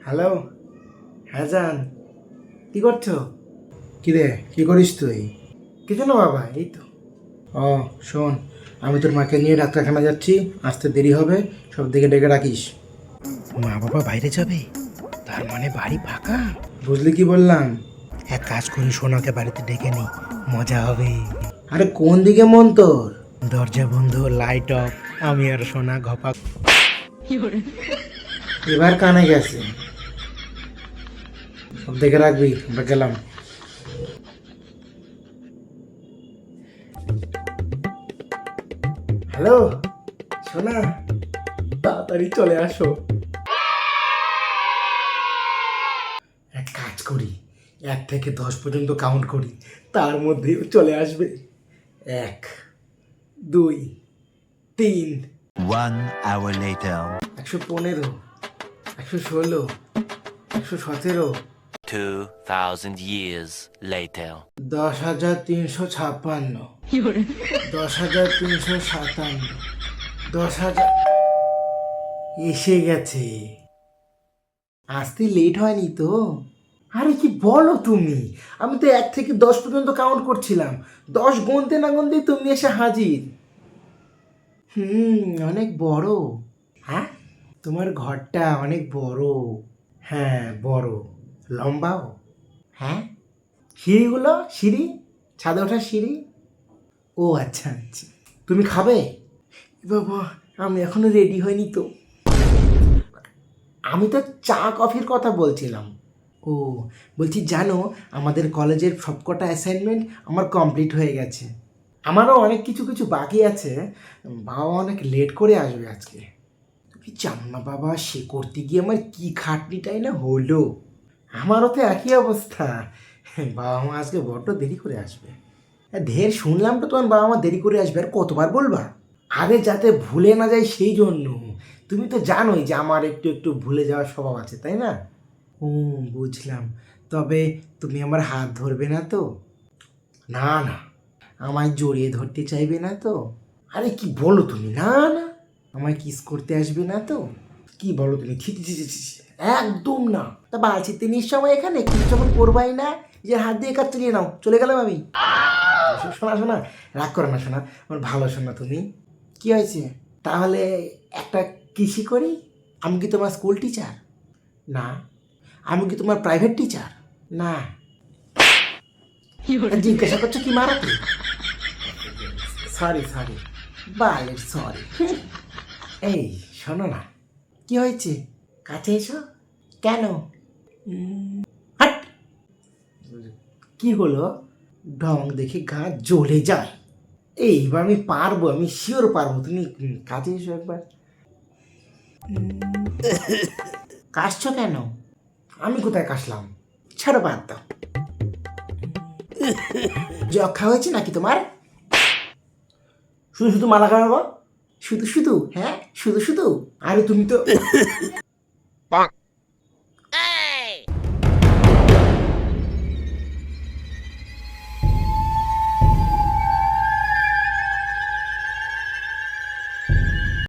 Hello. হ্যাঁ জান, কি করছো? কি রে, কি করিস তুই? কিছু না বাবা, এই তো। ও শোন, আমি তোর মাকে নিয়ে ডাক্তারখানা যাচ্ছি, আসতে দেরি হবে, সব দিকে ডেকে রাখিস। মা বাবা বাইরে যাবে, তার মানে বাড়ি ফাঁকা। বুঝলি কি বললাম? এক কাজ করি, সোনাকে বাড়িতে ডেকে নেই, মজা হবে। আরে কোন দিকে মন তোর? দরজা বন্ধ, লাইট অফ, আমি আর সোনা ঘপা। এবার কানে গেছে, সব দেখে রাখবি, আমরা গেলাম। হ্যালো সোনা, তাড়াতাড়ি চলে আসো। এক কাজ করি, 1 থেকে 10 পর্যন্ত কাউন্ট করি, তার মধ্যেই ও চলে আসবে। 1, 2, 3। 1 hour later. 115, 116, 117, 2,000 years later. 10,356, 10,357, 10,000। এসে গেছে। আসতে লেট হয়নি তো? আরে কি বলো তুমি, আমি তো 1 থেকে 10 পর্যন্ত কাউন্ট করছিলাম, 10 গুনতে না গুনতেই তুমি এসে হাজির। অনেক বড়। হ্যাঁ, তোমার ঘরটা অনেক বড়। হ্যাঁ বড়, লম্বাও। হ্যাঁ, সিঁড়িগুলো, সিঁড়ি, ছাদে ওঠার সিঁড়ি। ও আচ্ছা আচ্ছা, তুমি খাবে? বাবা, আমি এখনো রেডি হইনি তো। আমি তো চা কফির কথা বলছিলাম। ও, বলছি জানো, আমাদের কলেজের সবকটা অ্যাসাইনমেন্ট আমার কমপ্লিট হয়ে গেছে। আমারও অনেক কিছু কিছু বাকি আছে। বাবা অনেক লেট করে আসবে আজকে। তুমি জানো না বাবা, সে করতে গিয়ে আমার কি খাটনিটাই না হলো। আমারও তো একই অবস্থা, বাবা মা আজকে বড্ড দেরি করে আসবে। ঢের শুনলাম তো তোমার বাবা মা দেরি করে আসবে, আর কতবার বলবা? আরে যাতে ভুলে না যায় সেই জন্য। তুমি তো জানোই যে আমার একটু একটু ভুলে যাওয়ার স্বভাব আছে, তাই না? ও, বুঝলাম। তবে তুমি আমার হাত ধরবে না তো? না না, আমায় জড়িয়ে ধরতে চাইবে না তো? আরে কি বলো তুমি, না না, আমায় কিস করতে আসবে না তো? কি বলো তুমি, ছি ছি ছি ছি ছি, একদম না। তা বালছিতে নিশ্চয় এখানে কিছু যখন করবাই না, যে হাত দিয়ে কাজ চালিয়ে নাও, চলে গেলাম আমি। শোনা শোনা, রাগ করো না শোনা, আমার ভালো শোনা তুমি। কি হয়েছে? তাহলে একটা কৃষি করি। আমি কি তোমার স্কুল টিচার? না। আমি কি তোমার প্রাইভেট টিচার? না। জিজ্ঞাসা করছো কি মারাতে? সরি সরি, বালের সরি। এই শোনো না, কি হয়েছে? কাছে এসো। কেন? হাট! কি হলো? ঢং দেখে গা জ্বলে যায়। এইবার আমি পারবো, আমি শিওর পারবো। তুমি কাছে এসো একবার। কাশছো কেন? আমি কোথায় কাশলাম? ছাড়ো, বাদ দাও। যক্ষা হয়েছে নাকি তোমার? শুধু শুধু মালা খাওয়াবো? শুধু শুধু? হ্যাঁ শুধু শুধু? আরে তুমি তো